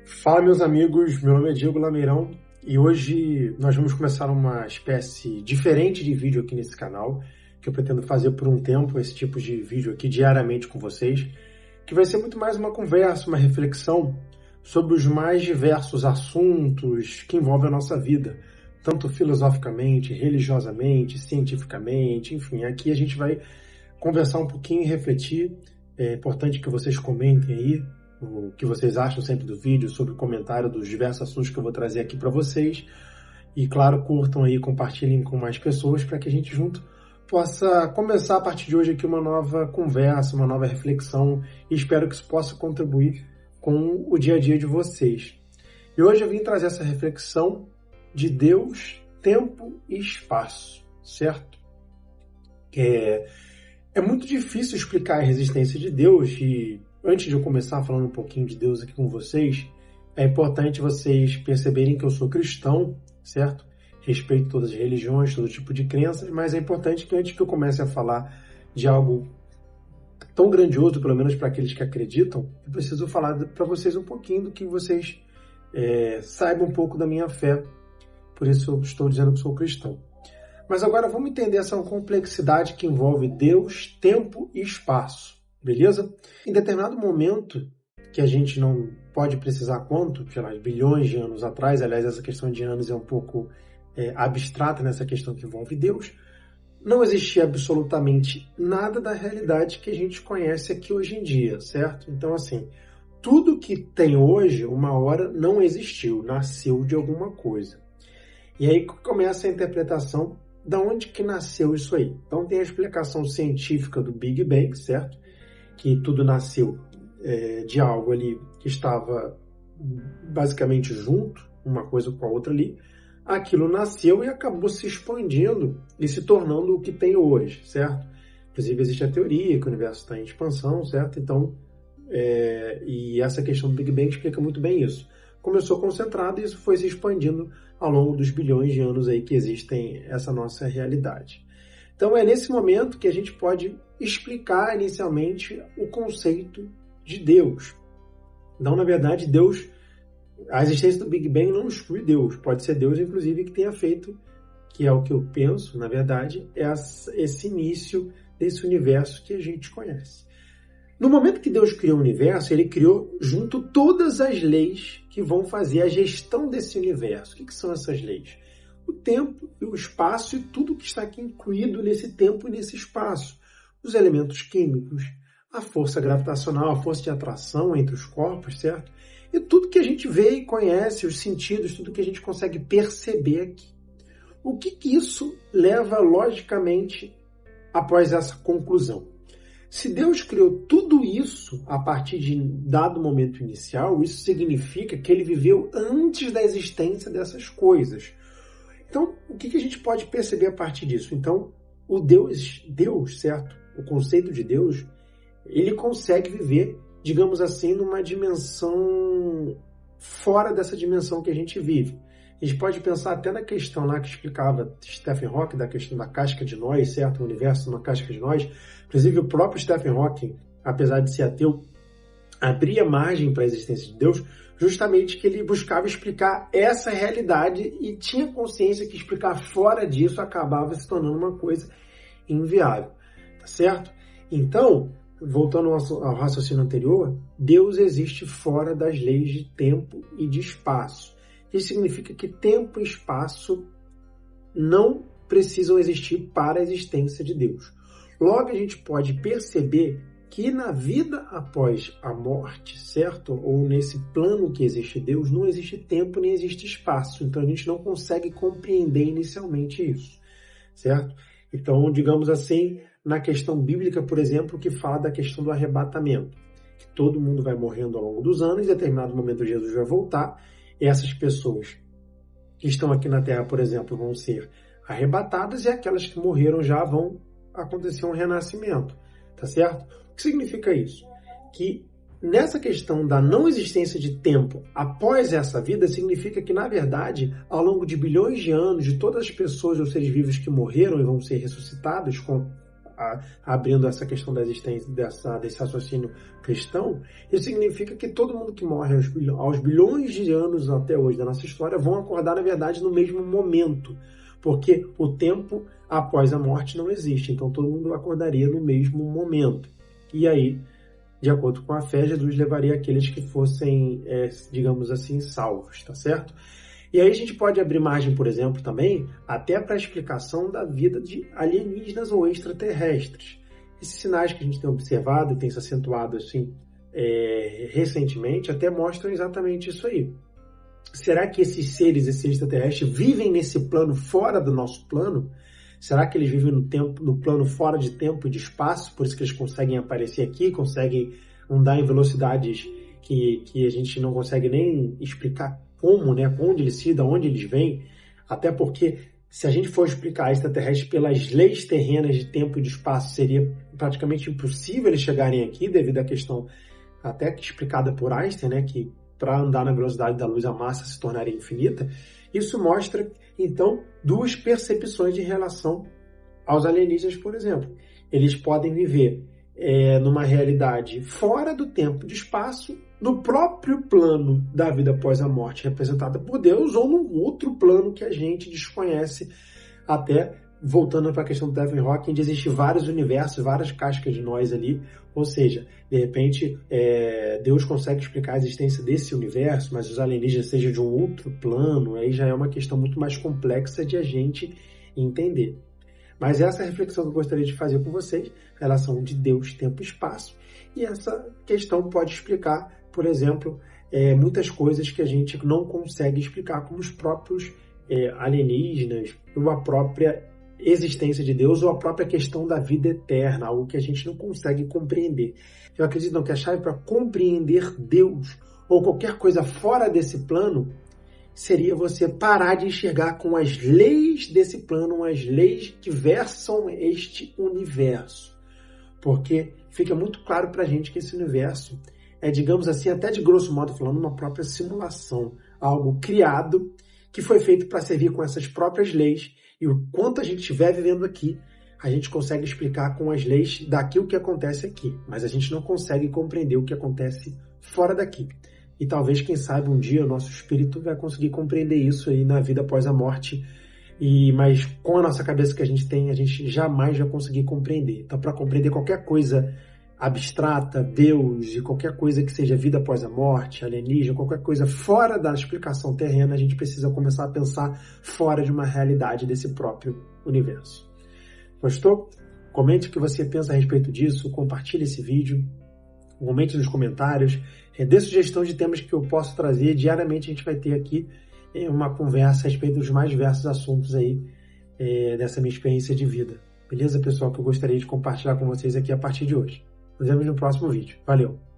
Fala, meus amigos, meu nome é Diego Lameirão e hoje nós vamos começar uma espécie diferente de vídeo aqui nesse canal, que eu pretendo fazer por um tempo, esse tipo de vídeo aqui diariamente com vocês, que vai ser muito mais uma conversa, uma reflexão sobre os mais diversos assuntos que envolvem a nossa vida, tanto filosoficamente, religiosamente, cientificamente, enfim, aqui a gente vai conversar um pouquinho e refletir. É importante que vocês comentem aí o que vocês acham sempre do vídeo, sobre o comentário dos diversos assuntos que eu vou trazer aqui para vocês. E, claro, curtam aí, compartilhem com mais pessoas para que a gente junto possa começar a partir de hoje aqui uma nova conversa, uma nova reflexão, e espero que isso possa contribuir com o dia a dia de vocês. E hoje eu vim trazer essa reflexão de Deus, tempo e espaço, certo? É muito difícil explicar a existência de Deus e antes de eu começar falando um pouquinho de Deus aqui com vocês, é importante vocês perceberem que eu sou cristão, certo? Respeito todas as religiões, todo tipo de crenças, mas é importante que antes que eu comece a falar de algo tão grandioso, pelo menos para aqueles que acreditam, eu preciso falar para vocês um pouquinho do que vocês saibam um pouco da minha fé. Por isso eu estou dizendo que sou cristão. Mas agora vamos entender essa complexidade que envolve Deus, tempo e espaço. Beleza? Em determinado momento, que a gente não pode precisar quanto, sei lá, bilhões de anos atrás, aliás, essa questão de anos é um pouco abstrata nessa questão que envolve Deus, não existia absolutamente nada da realidade que a gente conhece aqui hoje em dia, certo? Então, assim, tudo que tem hoje, uma hora, não existiu, nasceu de alguma coisa. E aí começa a interpretação de onde que nasceu isso aí. Então, tem a explicação científica do Big Bang, certo? Que tudo nasceu de algo ali que estava basicamente junto, uma coisa com a outra ali. Aquilo nasceu e acabou se expandindo e se tornando o que tem hoje, certo? Inclusive existe a teoria que o universo está em expansão, certo? Então, e essa questão do Big Bang explica muito bem isso. Começou concentrado e isso foi se expandindo ao longo dos bilhões de anos aí que existem essa nossa realidade. Então é nesse momento que a gente pode explicar inicialmente o conceito de Deus. Então, na verdade, Deus, a existência do Big Bang não exclui Deus. Pode ser Deus, inclusive, que tenha feito, que é o que eu penso, na verdade, esse início desse universo que a gente conhece. No momento que Deus criou o universo, ele criou junto todas as leis que vão fazer a gestão desse universo. O que são essas leis? O tempo e o espaço e tudo que está aqui incluído nesse tempo e nesse espaço. Os elementos químicos, a força gravitacional, a força de atração entre os corpos, certo? E tudo que a gente vê e conhece, os sentidos, tudo que a gente consegue perceber aqui. O que isso leva logicamente após essa conclusão? Se Deus criou tudo isso a partir de dado momento inicial, isso significa que ele viveu antes da existência dessas coisas. Então, o que a gente pode perceber a partir disso? Então, o Deus, certo? O conceito de Deus, ele consegue viver, digamos assim, numa dimensão fora dessa dimensão que a gente vive. A gente pode pensar até na questão lá que explicava Stephen Hawking, da questão da casca de nós, certo? O universo numa casca de nós. Inclusive, o próprio Stephen Hawking, apesar de ser ateu, abria margem para a existência de Deus, justamente que ele buscava explicar essa realidade e tinha consciência que explicar fora disso acabava se tornando uma coisa inviável, tá certo? Então, voltando ao raciocínio anterior, Deus existe fora das leis de tempo e de espaço. Isso significa que tempo e espaço não precisam existir para a existência de Deus. Logo, a gente pode perceber que na vida após a morte, certo? Ou nesse plano que existe Deus, não existe tempo nem existe espaço. Então, a gente não consegue compreender inicialmente isso, certo? Então, digamos assim, na questão bíblica, por exemplo, que fala da questão do arrebatamento, que todo mundo vai morrendo ao longo dos anos, em determinado momento Jesus vai voltar, e essas pessoas que estão aqui na Terra, por exemplo, vão ser arrebatadas, e aquelas que morreram já vão acontecer um renascimento, tá certo? O que significa isso? Que nessa questão da não existência de tempo após essa vida, significa que, na verdade, ao longo de bilhões de anos, de todas as pessoas ou seres vivos que morreram e vão ser ressuscitados com abrindo essa questão da existência desse raciocínio cristão, isso significa que todo mundo que morre aos bilhões de anos até hoje da nossa história vão acordar, na verdade, no mesmo momento, porque o tempo após a morte não existe, então todo mundo acordaria no mesmo momento. E aí, de acordo com a fé, Jesus levaria aqueles que fossem, digamos assim, salvos, tá certo? E aí a gente pode abrir margem, por exemplo, também, até para a explicação da vida de alienígenas ou extraterrestres. Esses sinais que a gente tem observado e tem se acentuado assim, recentemente, até mostram exatamente isso aí. Será que esses seres, esses extraterrestres, vivem nesse plano fora do nosso plano? Será que eles vivem no plano fora de tempo e de espaço, por isso que eles conseguem aparecer aqui, conseguem andar em velocidades que a gente não consegue nem explicar como, né? Onde eles se, de onde eles vêm? Até porque, se a gente for explicar extraterrestres pelas leis terrenas de tempo e de espaço, seria praticamente impossível eles chegarem aqui, devido à questão até que explicada por Einstein, né? Que para andar na velocidade da luz a massa se tornaria infinita. Isso mostra, então, duas percepções em relação aos alienígenas, por exemplo. Eles podem viver numa realidade fora do tempo e de espaço, no próprio plano da vida após a morte, representada por Deus, ou num outro plano que a gente desconhece. Até, voltando para a questão do Stephen Hawking, existem vários universos, várias cascas de nós ali, ou seja, de repente, Deus consegue explicar a existência desse universo, mas os alienígenas sejam de um outro plano, aí já é uma questão muito mais complexa de a gente entender. Mas essa é a reflexão que eu gostaria de fazer com vocês, a relação de Deus, tempo e espaço, e essa questão pode explicar, por exemplo, muitas coisas que a gente não consegue explicar, como os próprios alienígenas, ou a própria existência de Deus, ou a própria questão da vida eterna, algo que a gente não consegue compreender. Eu acredito que a chave para compreender Deus, ou qualquer coisa fora desse plano, seria você parar de enxergar com as leis desse plano, as leis que versam este universo. Porque fica muito claro para a gente que esse universo digamos assim, até de grosso modo falando, uma própria simulação, algo criado que foi feito para servir com essas próprias leis, e o quanto a gente estiver vivendo aqui, a gente consegue explicar com as leis daquilo que acontece aqui, mas a gente não consegue compreender o que acontece fora daqui. E talvez, quem sabe, um dia o nosso espírito vai conseguir compreender isso aí na vida após a morte, mas com a nossa cabeça que a gente tem, a gente jamais vai conseguir compreender. Então, para compreender qualquer coisa abstrata, Deus e qualquer coisa que seja vida após a morte, alienígena, qualquer coisa fora da explicação terrena, a gente precisa começar a pensar fora de uma realidade desse próprio universo. Gostou? Comente o que você pensa a respeito disso, compartilhe esse vídeo, comente nos comentários, dê sugestão de temas que eu posso trazer. Diariamente a gente vai ter aqui uma conversa a respeito dos mais diversos assuntos aí dessa minha experiência de vida. Beleza, pessoal? Que eu gostaria de compartilhar com vocês aqui a partir de hoje. Nos vemos no próximo vídeo. Valeu!